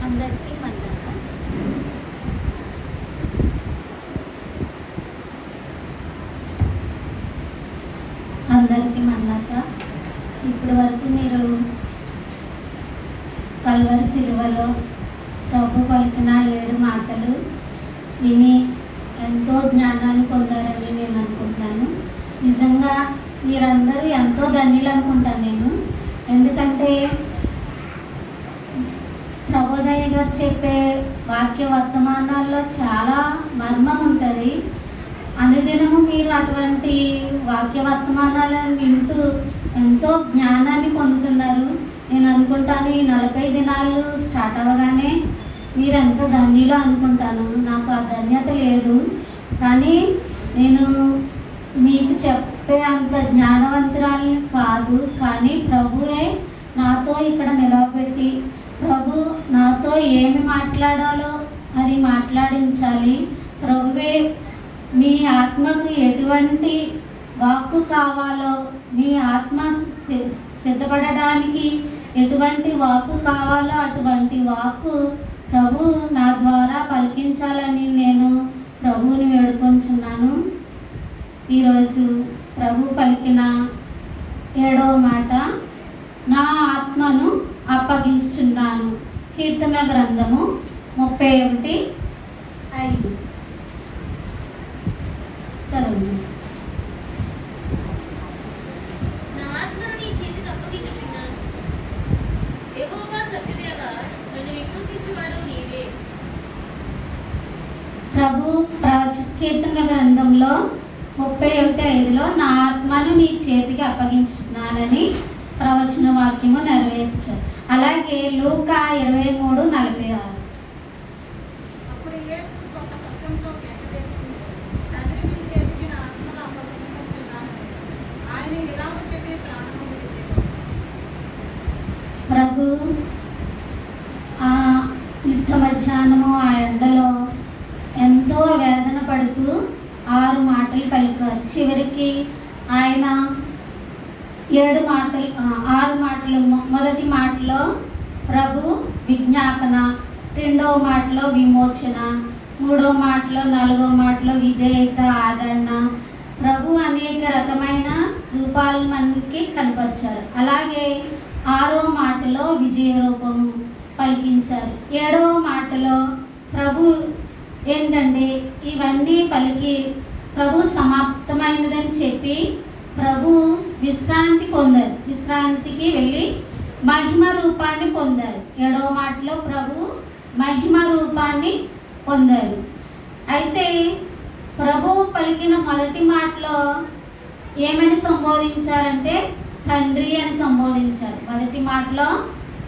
అందరికీ మన్నక ఇప్పటి వరకు మీరు కల్వరి సిలువలో ప్రభు పలికిన 7 మాటలు విని ఎంతో జ్ఞానాన్ని పొందారని నేను అనుకుంటున్నాను. నిజంగా మీరందరూ ఎంతో ధన్యులు అనుకుంటాను నేను. ఎందుకంటే ప్రభోదయ్య గారు చెప్పే వాక్య వర్తమానాల్లో చాలా మర్మం ఉంటుంది. అనుదినము మీరు అటువంటి వాక్య వర్తమానాలను వింటూ ఎంతో జ్ఞానాన్ని పొందుతున్నారు. నేను అనుకుంటాను ఈ 40 దినాలు స్టార్ట్ అవ్వగానే మీరు ఎంత ధన్యులో అనుకుంటాను. నాకు ఆ ధన్యత లేదు, కానీ నేను మీకు చెప్పే అంత జ్ఞానవంతురాలని కాదు. కానీ ప్రభువే నాతో ఇక్కడ నిలవబెట్టి ప్రభు నాతో ఏమి మాట్లాడాలో అది మాట్లాడించాలి. ప్రభువే మీ ఆత్మకు ఎటువంటి వాక్కు కావాలో, మీ ఆత్మ సిద్ధపడడానికి ఎటువంటి వాక్కు కావాలో అటువంటి వాక్కు ప్రభు నా ద్వారా పలికించాలని నేను ప్రభువుని వేడుకొంచున్నాను. ఈరోజు ప్రభు పలికిన 7వ మాట, నా ఆత్మను అప్పగించుచున్నాను. కీర్తన గ్రంథము 31:5 చదవండి. నా ఆత్మను నీ చేతికి అప్పగించుచున్నాను. యెహోవా సత్యదేవా, నన్ను విమోచించువాడు నీవే. ప్రభు కీర్తన గ్రంథంలో 31:5లో నా ఆత్మను నీ చేతికి అప్పగించున్నానని ప్రవచన వాక్యము నెరవేర్చారు. అలాగే లూకా 23:46 అప్పుడు యేసు గొప్ప శబ్దంతో కేకవేసి, తండ్రి నీ చేతికి నా ఆత్మను అప్పగించుకొనుచున్నానని ఆయన ఇలాగ చెప్పి ప్రాణము విడిచెను. ప్రభు ఆ యుద్ధ మధ్యాహ్నము ఆ ఎండలో ఎంతో వేదన పడుతూ 6 మాటలు పలికారు. చివరికి ఆయన 6 మాటలు. మొదటి మాటలో ప్రభు విజ్ఞాపన, 2వ మాటలో విమోచన, 3వ మాటలో, 4వ మాటలో విధేయత, ఆదరణ. ప్రభు అనేక రకమైన రూపాలు మనకి కనపరిచారు. అలాగే 6వ మాటలో విజయ రూపము పలికించారు. 7వ మాటలో ప్రభు ఏంటంటే ఇవన్నీ పలికి ప్రభు సమాప్తమైనదని చెప్పి ప్రభు విశ్రాంతి పొందారు. విశ్రాంతికి వెళ్ళి మహిమ రూపాన్ని పొందారు. 7వ మాటలో ప్రభు మహిమ రూపాన్ని పొందారు. అయితే ప్రభువు పలికిన మొదటి మాటలో ఏమని సంబోధించారంటే తండ్రి అని సంబోధించారు. మొదటి మాటలో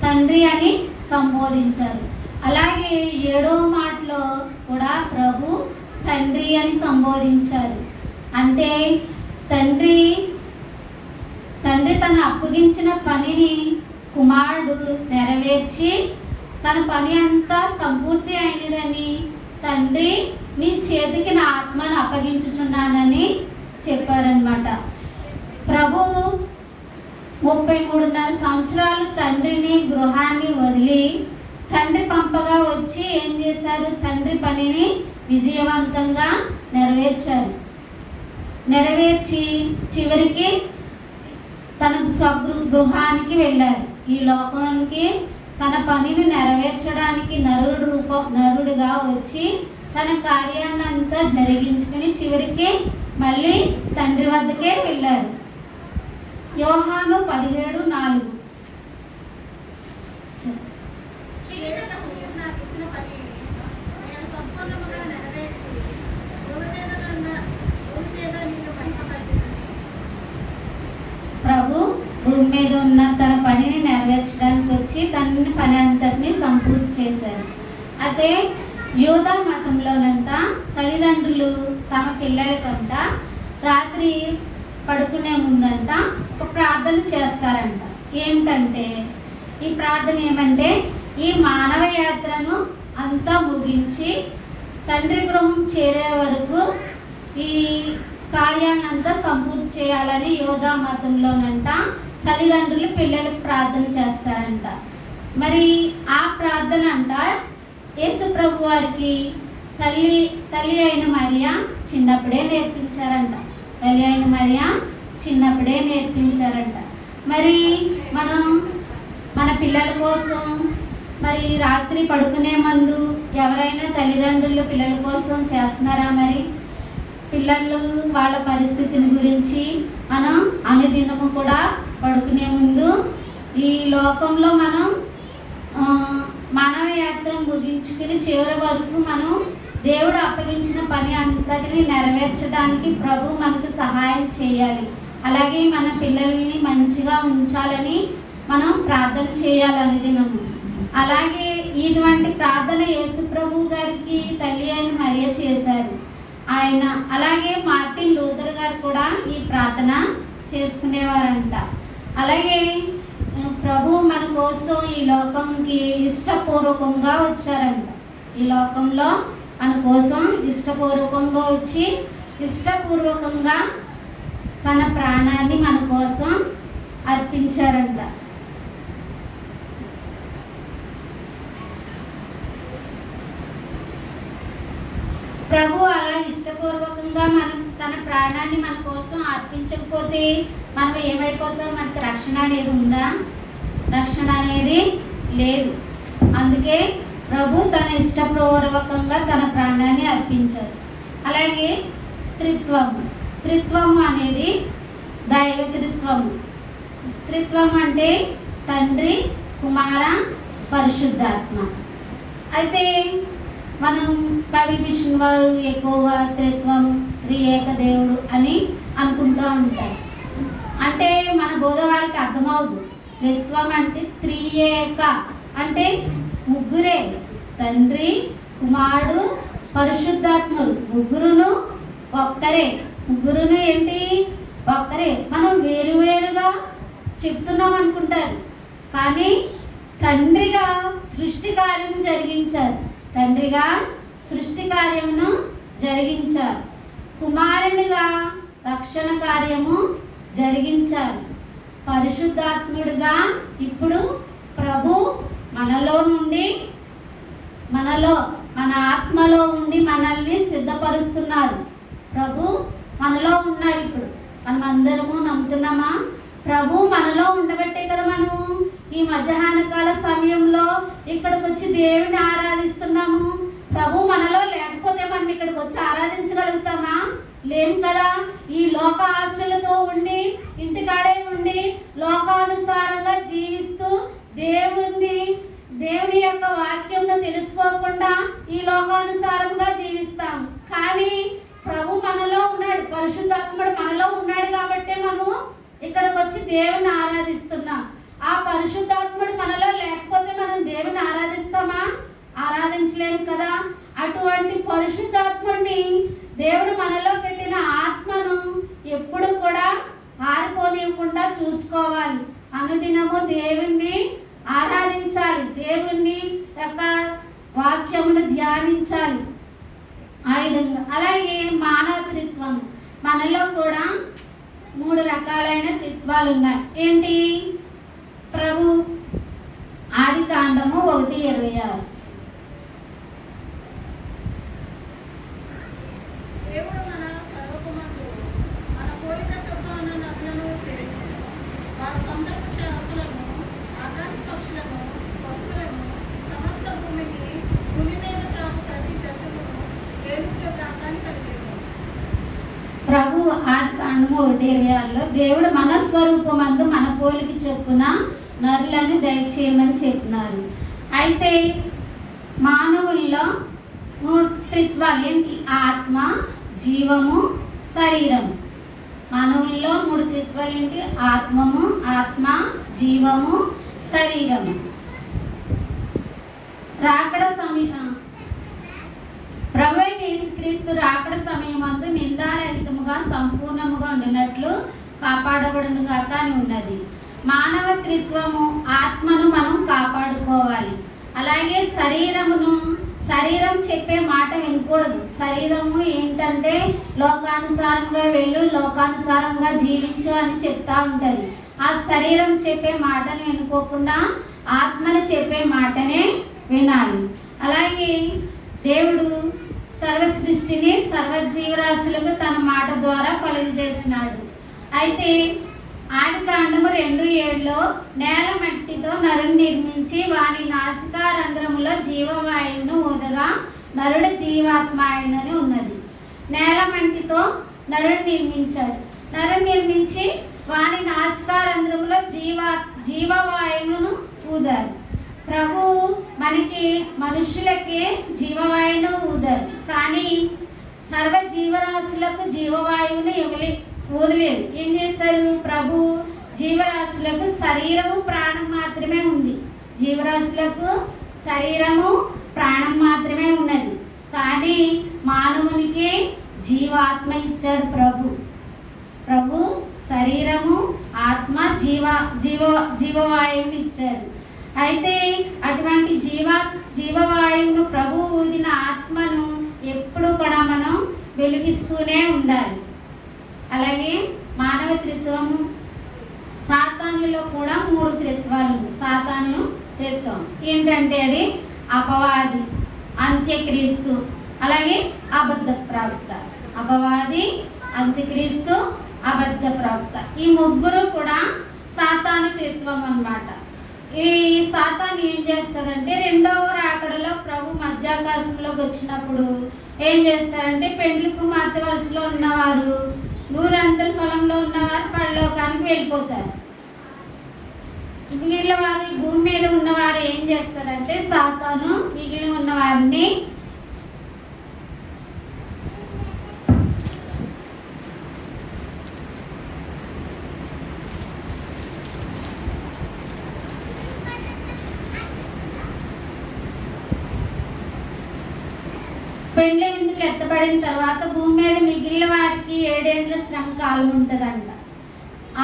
తండ్రి అని సంబోధించారు. అలాగే 7వ మాటలో కూడా ప్రభు తండ్రి అని సంబోధించారు. అంటే తండ్రి తను అప్పగించిన పనిని కుమారుడు నెరవేర్చి తన పని అంతా సంపూర్తి అయినదని, తండ్రి నీ చేతికి నా ఆత్మను అప్పగించుచున్నానని చెప్పారనమాట. ప్రభు 33.5 సంవత్సరాలు తండ్రిని గృహాన్ని వదిలి తండ్రి పంపగా వచ్చి ఏం చేశారు? తండ్రి పనిని విజయవంతంగా నెరవేర్చి చివరికి తన గృహానికి వెళ్ళారు. ఈ లోకానికి తన పనిని నెరవేర్చడానికి నరుడుగా వచ్చి తన కార్యాన్ని అంతా జరిగించుకుని చివరికి మళ్ళీ తండ్రి వద్దకే వెళ్ళారు. యోహాను 17:4 నాకు ఇచ్చిన పని నేను సంపూర్ణముగా నెరవేర్చి భూమి మీద నిన్ను మహిమపరచుదును. ప్రభు భూమి మీద ఉన్న తన పనిని నెరవేర్చడానికి వచ్చి తన పని అంతటిని సంపూర్తి చేశారు. అయితే యూదా మతంలోనంట తల్లిదండ్రులు తమ పిల్లలకంట రాత్రి పడుకునే ముందంట ఒక ప్రార్థన చేస్తారంట. ఏమిటంటే ఈ ప్రార్థన ఏమంటే ఈ మానవ యాత్రను అంతా ముగించి తండ్రి గృహం చేరే వరకు ఈ కార్యాన్ని అంతా సంపూర్తి చేయాలని యోధా మతంలోనంట తల్లిదండ్రులు పిల్లలకు ప్రార్థన చేస్తారంట. మరి ఆ ప్రార్థన అంట యేసు ప్రభు వారికి తల్లి అయిన మరియా చిన్నప్పుడే నేర్పించారంట. తల్లి అయిన మరియా చిన్నప్పుడే నేర్పించారంట. మరి మనం మన పిల్లల కోసం మరి రాత్రి పడుకునే ముందు ఎవరైనా తల్లిదండ్రులు పిల్లల కోసం చేస్తున్నారా? మరి పిల్లలు వాళ్ళ పరిస్థితిని గురించి మనం అనుదినము కూడా పడుకునే ముందు ఈ లోకంలో మనం మానవ యాత్రను ముగించుకుని చివరి వరకు మనం దేవుడు అప్పగించిన పని అంతటిని నెరవేర్చడానికి ప్రభు మనకు సహాయం చేయాలి. అలాగే మన పిల్లల్ని మంచిగా ఉంచాలని మనం ప్రార్థన చేయాలి అనుదినము. అలాగే ఇటువంటి ప్రార్థన యేసు ప్రభు గారికి తల్లి అయిన మరియ చేశారు. ఆయన అలాగే మార్టిన్ లూథర్ గారు కూడా ఈ ప్రార్థన చేసుకునేవారంట. అలాగే ప్రభు మన కోసం ఈ లోకంకి ఇష్టపూర్వకంగా వచ్చారంట. ఈ లోకంలో మన కోసం ఇష్టపూర్వకంగా వచ్చి ఇష్టపూర్వకంగా తన ప్రాణాన్ని మన కోసం అర్పించారంట. ప్రభు అలా ఇష్టపూర్వకంగా తన ప్రాణాన్ని మన కోసం అర్పించకపోతే మనం ఏమైపోతాం? మనకి రక్షణ అనేది ఉందా? రక్షణ అనేది లేదు. అందుకే ప్రభు తన ఇష్టపూర్వకంగా తన ప్రాణాన్ని అర్పించారు. అలాగే త్రిత్వము అనేది దైవ త్రిత్వము అంటే తండ్రి, కుమార, పరిశుద్ధాత్మ. అయితే మనం బైబిల్ మిషన్ వారు ఎక్కువగా త్రిత్వము, త్రియేక దేవుడు అని అనుకుంటూ ఉంటారు. అంటే మన బోధ వారికి అర్థమవుదు. త్రిత్వం అంటే త్రియేక అంటే ముగ్గురే, తండ్రి, కుమారుడు, పరిశుద్ధాత్ముడు, ముగ్గురును ఒక్కరే. ముగ్గురును ఏంటి? ఒక్కరే. మనం వేరువేరుగా చెప్తున్నాం అనుకుంటారు, కానీ తండ్రిగా సృష్టి కార్యం జరిగించారు. తండ్రిగా సృష్టి కార్యమును జరిగించారు. కుమారునిగా రక్షణ కార్యము జరిగించారు. పరిశుద్ధాత్ముడుగా ఇప్పుడు ప్రభు మన ఆత్మలో ఉండి మనల్ని సిద్ధపరుస్తున్నారు. ప్రభు మనలో ఉన్నారు. ఇప్పుడు మనం అందరము నమ్ముతున్నామా? ప్రభు మనలో ఉండబట్టే కదా మనము ఈ మధ్యాహ్న కాల సమయంలో ఇక్కడికి వచ్చి దేవుని ఆరాధిస్తున్నాము. ప్రభు మనలో లేకపోతే మనం ఇక్కడికి వచ్చి ఆరాధించగలుగుతామా? లేం కదా. ఈ లోక ఆశలతో ఉండి ఇంటికాడే ఉండి లోకానుసారంగా జీవిస్తూ దేవుని యొక్క వాక్యంను తెలుసుకోకుండా ఈ లోకానుసారంగా జీవిస్తాం. కానీ ప్రభు మనలో ఉన్నాడు, పరిశుద్ధాత్ముడు మనలో ఉన్నాడు కాబట్టి మనము ఇక్కడికి వచ్చి దేవుని ఆరాధిస్తున్నాం. ఆ పరిశుద్ధాత్ముడు మనలో లేకపోతే మనం దేవుని ఆరాధిస్తామా? ఆరాధించలేము కదా. అటువంటి పరిశుద్ధాత్ముడిని దేవుడు మనలో పెట్టిన ఆత్మను ఎప్పుడు కూడా ఆరిపోనివ్వకుండా చూసుకోవాలి. అనుదినము దేవుణ్ణి ఆరాధించాలి, దేవుని యొక్క వాక్యమును ధ్యానించాలి. ఆ విధంగా అలాగే మానవ త్రిత్వం, మనలో కూడా 3 రకాలైన త్రిత్వాలు ఉన్నాయి. ఏంటి? ప్రభు ఆదికాండము 1:26. దేవుడు మన స్వరూపమందు మన పోలిక చొప్పున నరులను చేయును. వారి సొంతపు చేపలను, ఆకాశ పక్షులను, పశువులను, సమస్త భూమిని, భూమి మీద ప్రాకు ప్రతి జంతువును ఏడుగుల ప్రాంతాన్ని కలిగేను. ప్రభు ఆదికాండము 1:26లో దేవుడు మన స్వరూపమందు మన పోలిక చొప్పున నరులను దయచేయమని చెప్పినారు. అయితే మానవుల్లో 3 త్రిత్వాలు ఏంటి? ఆత్మ, జీవము, శరీరం. మానవుల్లో 3 త్రిత్వాలు ఏంటి? ఆత్మ, జీవము, శరీరము. రాకడ సమయం ప్రభు అయిన యేసుక్రీస్తు రాకడ సమయమందు నిందారహితముగా సంపూర్ణముగా ఉండినట్లు కాపాడబడునుగాక అని ఉన్నది. మానవ త్రిత్వము, ఆత్మను మనం కాపాడుకోవాలి. అలాగే శరీరం చెప్పే మాట వినకూడదు. శరీరము ఏంటంటే లోకానుసారంగా వెళ్ళు, లోకానుసారంగా జీవించు అని చెప్తా ఉంటుంది. ఆ శరీరం చెప్పే మాటను వినుకోకుండా ఆత్మను చెప్పే మాటనే వినాలి. అలాగే దేవుడు సర్వ సృష్టిని సర్వ జీవరాశులకు తన మాట ద్వారా కలుగజేసినాడు. అయితే ఆదికాండము 2:7 నేల మట్టితో నరుని నిర్మించి వాని నాసికా రంధ్రములో జీవవాయువును ఊదగా నరుడు జీవాత్మ ఆయనని ఉన్నది. నేల మట్టితో నరుని నిర్మించాడు. నరుని నిర్మించి వాని నాసికా రంధ్రములో జీవవాయువును ఊదారు. ప్రభు మనకి మనుషులకే జీవవాయువును ఊదారు, కానీ సర్వ జీవరాశులకు జీవవాయువును ఊదలేదు. ఏం చేశారు? ప్రభు జీవరాశులకు శరీరము ప్రాణం మాత్రమే ఉంది. జీవరాశులకు శరీరము ప్రాణం మాత్రమే ఉన్నది, కానీ మానవునికి జీవాత్మ ఇచ్చాడు ప్రభు శరీరము, ఆత్మ, జీవవాయువుని ఇచ్చాడు. అయితే అటువంటి జీవవాయువును ప్రభు ఊదిన ఆత్మను ఎప్పుడు కూడా మనం వెలిగిస్తూనే ఉండాలి. అలాగే మానవ త్రిత్వము, సాతానులో కూడా 3 త్రిత్వాలు. సాతాను త్రిత్వం ఏంటంటే అది అపవాది, అంత్యక్రీస్తు, అలాగే అబద్ధ ప్రవక్త. అపవాది, అంత్యక్రీస్తు, అబద్ధ ప్రవక్త, ఈ 3 కూడా సాతాను త్రిత్వం అన్నమాట. ఈ సాతాను ఏం చేస్తుందంటే రెండవ రాకడలో ప్రభు మధ్యాకాశంలోకి వచ్చినప్పుడు ఏం చేస్తారంటే పెండ్లి కుమార్తె వరుసలో ఉన్నవారు, 100 అంతల ఫలంలో ఉన్నవారు పరలోకానికి వెళ్ళిపోతారు. మిగిలిన వారు భూమి మీద ఉన్నవారు ఏం చేస్తారంటే సాతాను మిగిలిన ఉన్నవారిని పెండ్లి విందుకు ఎత్తబడిన తర్వాత భూమి మీద మిగిలిన వారికి 7 ఏండ్ల శ్రమ కాలం ఉంటుందంట.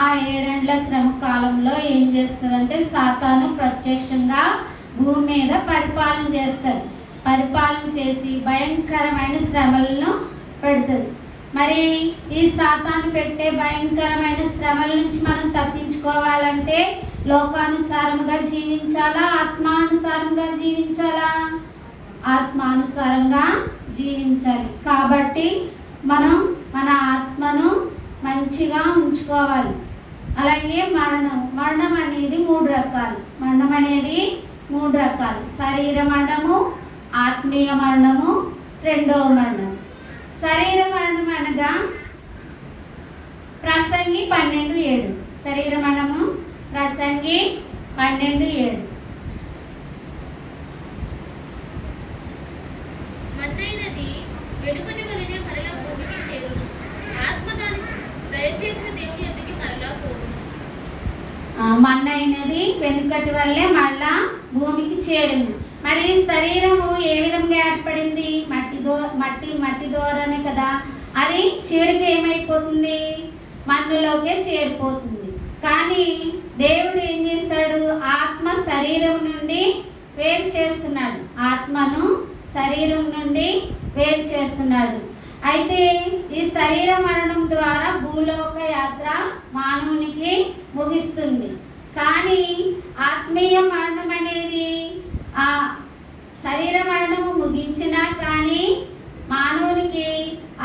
ఆ 7 ఏండ్ల శ్రమ కాలంలో ఏం చేస్తుందంటే సాతాను ప్రత్యక్షంగా భూమి మీద పరిపాలన చేస్తుంది. పరిపాలన చేసి భయంకరమైన శ్రమలను పెడుతుంది. మరి ఈ సాతాను పెట్టే భయంకరమైన శ్రమల నుంచి మనం తప్పించుకోవాలంటే లోకానుసారముగా జీవించాలా, ఆత్మానుసారంగా జీవించాలా? ఆత్మానుసారంగా జీవించాలి. కాబట్టి మనం మన ఆత్మను మంచిగా ఉంచుకోవాలి. అలాగే మరణం అనేది 3 రకాలు. మరణం అనేది 3 రకాలు. శరీర మరణము, ఆత్మీయ మరణము, రెండవ మరణం. శరీర మరణం అనగా ప్రసంగి 12:7. శరీర మరణము ప్రసంగి 12:7. మన్నైనది వెలుగుని వలనే మరలా భూమికి చేరును, ఆత్మ దాని దయచేసిన దేవుని యొద్దకి మరలా పోవును. మన్నైనది వెనుకటి వల్లే మళ్ళా భూమికి చేరును. మరి శరీరము ఏ విధంగా ఏర్పడింది? మట్టి ద్వారానే కదా. అది చివరికి ఏమైపోతుంది? మన్నులోకే చేరిపోతుంది. కానీ దేవుడు ఏం చేశాడు? ఆత్మ శరీరం నుండి వేరు చేస్తున్నాడు. ఆత్మను శరీరం నుండి వేరు చేస్తున్నాడు. అయితే ఈ శరీర మరణం ద్వారా భూలోక యాత్ర మానవునికి ముగిస్తుంది. కానీ ఆత్మీయ మరణం అనేది ఆ శరీర మరణము ముగించినా కానీ మానవునికి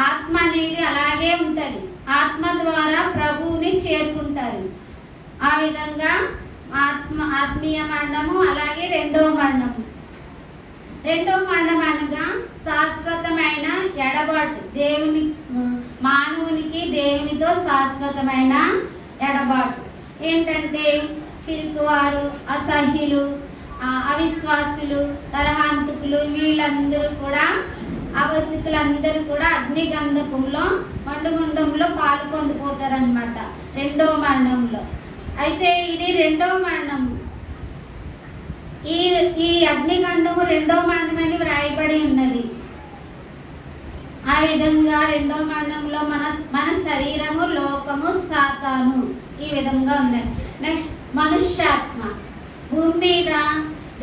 ఆత్మ అనేది అలాగే ఉంటుంది. ఆత్మ ద్వారా ప్రభువుని చేరుకుంటారు. ఆ విధంగా ఆత్మీయ మరణము, అలాగే రెండవ మరణము. రెండవ మరణం అనగా శాశ్వతమైన ఎడబాటు. మానవునికి దేవునితో శాశ్వతమైన ఎడబాటు. ఏంటంటే పిరికివారు, అసహ్యులు, అవిశ్వాసులు, తరహాంతకులు, వీళ్ళందరూ కూడా, అబద్ధికులందరూ కూడా అగ్నిగంధకంలో మండుగుండంలో పాలు పొందిపోతారనమాట రెండవ మరణంలో. అయితే ఇది రెండవ మరణము. ఈ అగ్నిగండము రెండవ మరణం అని వ్రాయబడి ఉన్నది. ఆ విధంగా రెండవ మరణంలో మన శరీరము, లోకము, సాతాను ఈ విధంగా ఉన్నాయి. నెక్స్ట్ మనుష్యాత్మ. భూమి మీద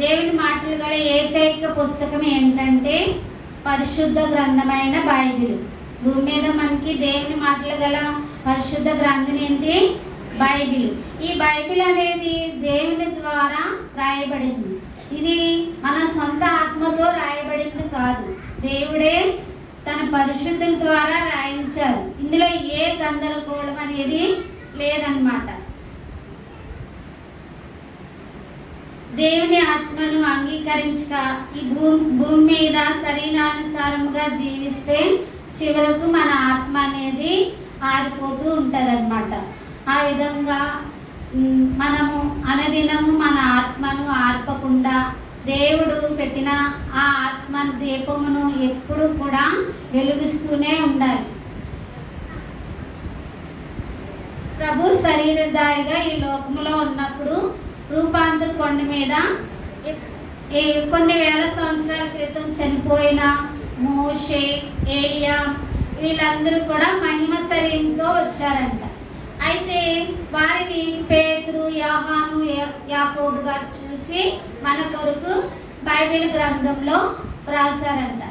దేవుని మాటలు గల ఏకైక పుస్తకం ఏంటంటే పరిశుద్ధ గ్రంథమైన బైబిల్. భూమి మీద మనకి దేవుని మాటలు గల పరిశుద్ధ గ్రంథం ఏంటి? బైబిల్. ఈ బైబిల్ అనేది దేవుని ద్వారా రాయబడింది. ఇది మన సొంత ఆత్మతో రాయబడింది కాదు, దేవుడే తన పరిశుద్ధుల ద్వారా రాయించారు. ఇందులో ఏ గందరగోళం అనేది లేదన్నమాట. దేవుని ఆత్మను అంగీకరించక ఈ భూమి మీద శరీరానుసారముగా జీవిస్తే చివరకు మన ఆత్మ అనేది ఆరిపోతూ ఉంటుందన్నమాట. ఆ విధంగా మనము అనుదినము మన ఆత్మను ఆర్పకుండా దేవుడు పెట్టిన ఆ ఆత్మ దీపమును ఎప్పుడు కూడా వెలిగిస్తూనే ఉండాలి. ప్రభు శరీరధారిగా ఈ లోకంలో ఉన్నప్పుడు రూపాంతర కొండ మీద కొన్ని వేల సంవత్సరాల క్రితం చనిపోయిన మోషే, ఏలియా వీళ్ళందరూ కూడా మహిమ శరీరంతో వచ్చారంట. అయితే వారిని పేతురు, యోహాను, యాకోబు గారు చూసి మన కొరకు బైబిల్ గ్రంథంలో రాశారంట.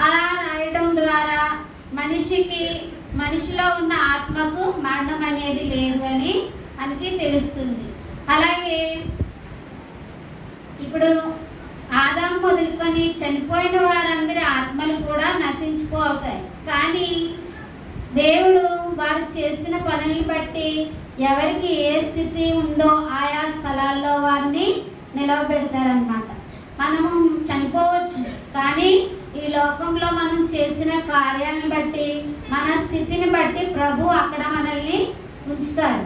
అలా రాయడం ద్వారా మనిషిలో ఉన్న ఆత్మకు మరణం అనేది లేదు అని మనకి తెలుస్తుంది. అలాగే ఇప్పుడు ఆదాము మొదలుకొని చనిపోయిన వారందరి ఆత్మలు కూడా నశించిపోతాయి. కానీ దేవుడు వారు చేసిన పనులను బట్టి ఎవరికి ఏ స్థితి ఉందో ఆయా స్థలాల్లో వారిని నిలవబెడతారనమాట. మనము చనిపోవచ్చు, కానీ ఈ లోకంలో మనం చేసిన కార్యాలను బట్టి మన స్థితిని బట్టి ప్రభు అక్కడ మనల్ని ఉంచుతారు.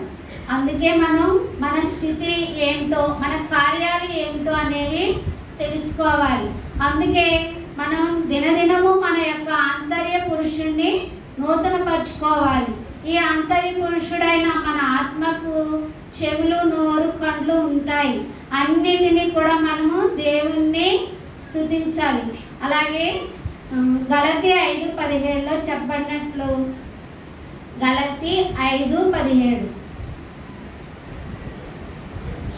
అందుకే మనం మన స్థితి ఏంటో, మన కార్యాలు ఏంటో అనేవి తెలుసుకోవాలి. అందుకే మనం దినదినము మన యొక్క ఆంతర్య పురుషుణ్ణి నూతనపరచుకోవాలి. ఈ ఆంతర్య పురుషుడైన మన ఆత్మకు చెవులు, నోరు, కళ్ళు ఉంటాయి. అన్నిటినీ కూడా మనము దేవుణ్ణి స్తుతించాలి. అలాగే గలతీ 5:17 చెప్పబడినట్లు, గలతీ 5:17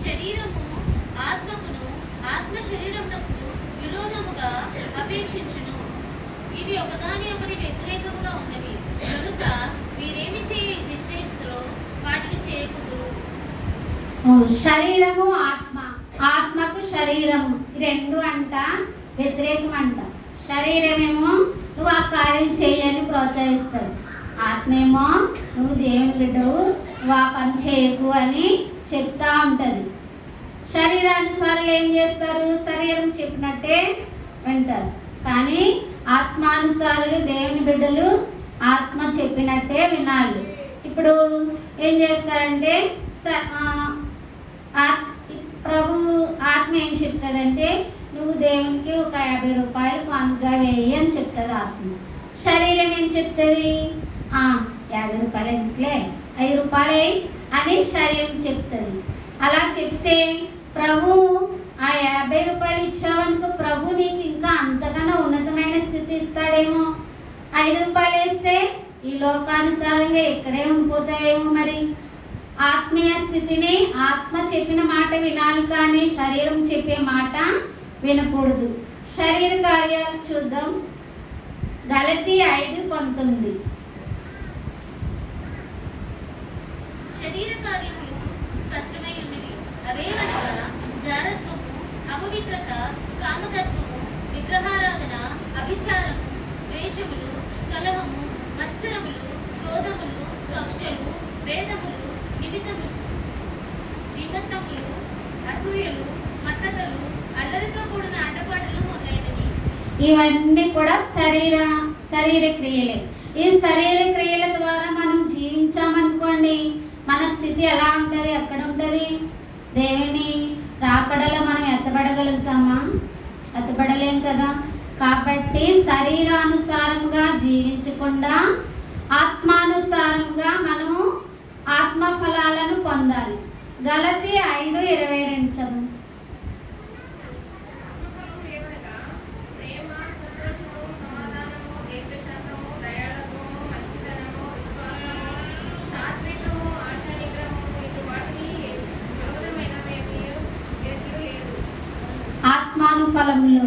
శరీరము ఆత్మకును, ఆత్మ శరీరమునకు విరోధముగా అపేక్షించును. ఇవి ఒకదాని ఒకటి వ్యతిరేకముగా ఉన్నవి. కనుక మీరేమి నిశ్చయితులో వాటిని చేయకూడదు. శరీరము, ఆత్మకు శరీరము రెండు అంట వ్యతిరేకం అంట. శరీరమేమో నువ్వు ఆ కార్యం చేయని ప్రోత్సహిస్తుంది, ఆత్మేమో నువ్వు దేవుని బిడ్డవు, నువ్వు ఆ పని చేయకు అని చెప్తా ఉంటుంది. శరీరానుసారులు ఏం చేస్తారు? శరీరం చెప్పినట్టే వింటారు. కానీ ఆత్మానుసారులు దేవుని బిడ్డలు ఆత్మ చెప్పినట్టే వినాలి. ఇప్పుడు ఏం చేస్తారంటే ప్రభు ఆత్మ ఏం చెప్తుందంటే నువ్వు దేవునికి ఒక 50 రూపాయలు కానుకగా వేయి అని చెప్తుంది ఆత్మ. శరీరం ఏం చెప్తుంది? 50 రూపాయలు ఎందుకులే, 5 రూపాయలే అని శరీరం చెప్తుంది. అలా చెప్తే ప్రభు ఆ 50 రూపాయలు ఇచ్చావనుకో, ప్రభు నీకు ఇంకా అంతగానో ఉన్నతమైన స్థితి ఇస్తాడేమో. 5 రూపాయలు వేస్తే ఈ లోకానుసారంగా ఇక్కడే ఉండిపోతావేమో. మరి ఆత్మీయ స్థితిని ఆత్మ చెప్పిన మాట వినాలి, కానీ శరీరం చెప్పే మాట వినకూడదు. శరీర కార్యాలు చూద్దాం. గలతీ 5:19 శరీర కార్యములు స్పష్టమై ఉన్నవి. అవేవనగా జారత్వము, అపవిత్రత, కామతత్వము, విగ్రహారాధన, అభిచారము, ద్వేషములు, కలహము, మత్సరములు, క్రోధములు, కక్షలు, భేదములు, విమత్తములు, అసూయలు, మత్తతలు, అల్లరితో కూడిన ఆటపాటలు మొదలైనవి. ఇవన్నీ కూడా శరీర క్రియలే. ఈ శరీర క్రియల ద్వారా మనం జీవించామనుకోండి, మన స్థితి ఎలా ఉంటుంది? ఎక్కడ ఉంటుంది? దేవుని రాకడలో మనం ఎత్తబడగలుగుతామా? ఎత్తబడలేం కదా. కాబట్టి శరీరానుసారంగా జీవించకుండా ఆత్మానుసారంగా మనము ఆత్మ ఫలాలను పొందాలి. గలతీ 5:22 చదువు. ఆత్మానుఫలములు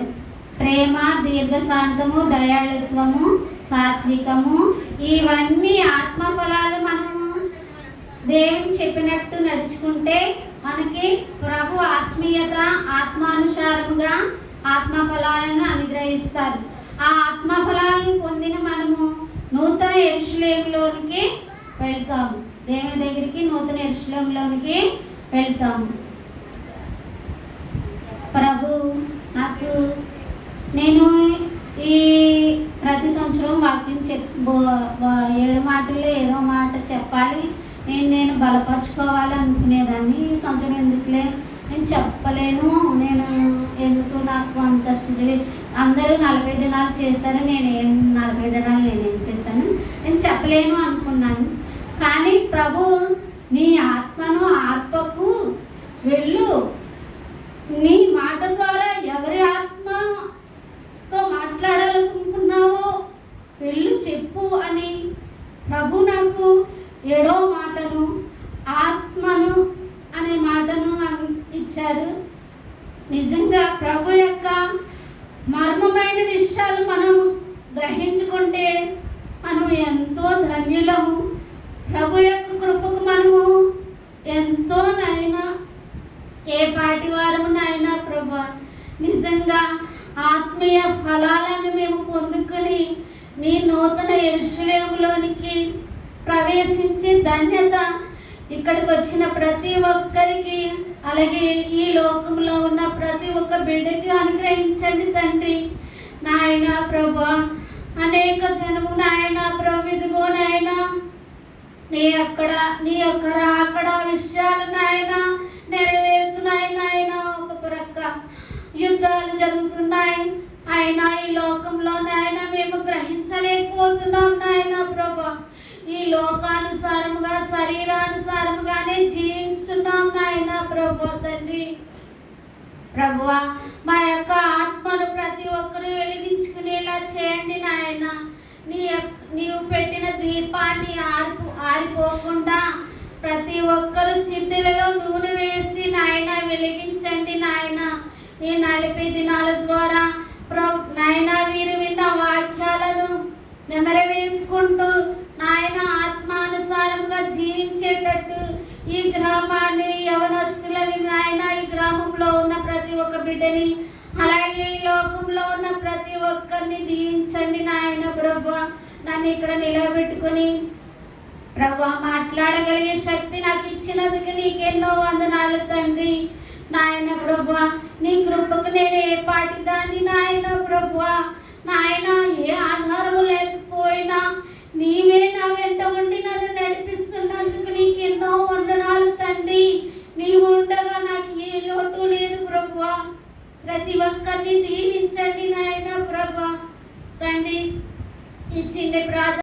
ప్రేమ, దీర్ఘశాంతము, దయాళుత్వము, సాత్వికము, ఇవన్నీ ఆత్మఫలాలు మనము దేవుని చెప్పినట్టు నడుచుకుంటే మనకి ప్రభు ఆత్మీయత ఆత్మానుసారముగా ఆత్మ ఫలాలను అనుగ్రహిస్తారు. ఆ ఆత్మ ఫలాలను పొందిన మనము నూతన యెరూషలేములోనికి వెళ్తాము. దేవుని దగ్గరికి నూతన యెరూషలేములోనికి వెళ్తాము. ప్రభు నాకు నేను ఈ ప్రతి సంవత్సరం వాక్యం 7 మాటల్లో ఏదో మాట చెప్పాలి, నేను బలపరుచుకోవాలి అనుకునేదాన్ని. ఈ సంవత్సరం ఎందుకులే, నేను చెప్పలేను, నేను ఎందుకు, నాకు అంత స్థితి. అందరూ 40 దినాలు చేశారు, 40 దినాలు నేనేం చేశాను, నేను చెప్పలేను అనుకున్నాను. కానీ ప్రభు నీ ఆత్మను ఆర్పకు, వెళ్ళు, నీ మాట ద్వారా ఎవరి ఆత్మతో మాట్లాడాలనుకుంటున్నావో వెళ్ళు చెప్పు అని ప్రభు నాకు 7వ మాటను ఆత్మను అనే మాటను ఇచ్చారు. నిజంగా ప్రభు యొక్క మర్మమైన విషయాలు మనం గ్రహించుకుంటే మనం ఎంతో ధన్యులము. ప్రభు యొక్క కృపకు మనము ఎంతో నైనా ఏ పాటి వారము నాయన ప్రభు, నిజంగా ఆత్మీయ ఫలాలను మేము పొందుకొని నీ నూతన యెరూషలేములోనికి ప్రవేశించే ధన్యత ఇక్కడికి వచ్చిన ప్రతి ఒక్కరికి, అలాగే ఈ లోకంలో ఉన్న ప్రతి ఒక్క బిడ్డకి అనుగ్రహించండి తండ్రి. నాయన ప్రభు, అనేక జనము నాయన ప్రభు, ఇదిగో నాయన నీ యొక్క రాకడ విషయాలు నాయన నెరవేరుతున్నాయి నాయన. ఒక ప్రక్క యుద్ధాలు జరుగుతున్నాయి, అయినా ఈ లోకంలో నాయన మేము గ్రహించలేకపోతున్నాం నాయన ప్రభు. ఈ లోకానుసారముగా శరీరానుసారముగానే జీవిస్తున్నాం నాయన ప్రభు తండ్రి. ప్రభువా, మా యొక్క ఆత్మను ప్రతి ఒక్కరూ వెలిగించుకునేలా చేయండి నాయన. నీవు పెట్టిన దీపాన్ని ఆరిపోకుండా ప్రతి ఒక్కరు సిద్ధులలో నూనె వేసి నాయన వెలిగించండి నాయన. ఈ 40 దినాల ద్వారా నాయన వీరు విన్న వాక్యాలను నెమరవేసుకుంటూ నాయన ఆత్మానుసారంగా జీవించేటట్టు ఈ గ్రామాన్ని, యవనస్తులని నాయన, ఈ గ్రామంలో ఉన్న ప్రతి ఒక్క బిడ్డని, అలాగే ఈ లోకంలో ఉన్న ప్రతి ఒక్కరిని దీవించండి నాయన ప్రభు. నన్ను ఇక్కడ నిలబెట్టుకొని ప్రభు మాట్లాడగలిగే శక్తి నాకు ఇచ్చినందుకు నీకెన్నో వందనాలు తండ్రి. నాయన ప్రభు, నీ కృపకు నేను ఏ పాటి దాన్ని నాయన ప్రభు. నాయన ఏ ఆధారము లేకపోయినా నీవే నా వెంట ఉండి నన్ను నడిపిస్తున్నందుకు నీకెన్నో వందనాలు తండ్రి. నీవు ఉండగా నాకు ఏ లోటు లేదు ప్రభు. ప్రతి ఒక్కరిని దీవించండి నాయన ప్రభు తండ్రి. ఈ చిన్న ప్రార్థన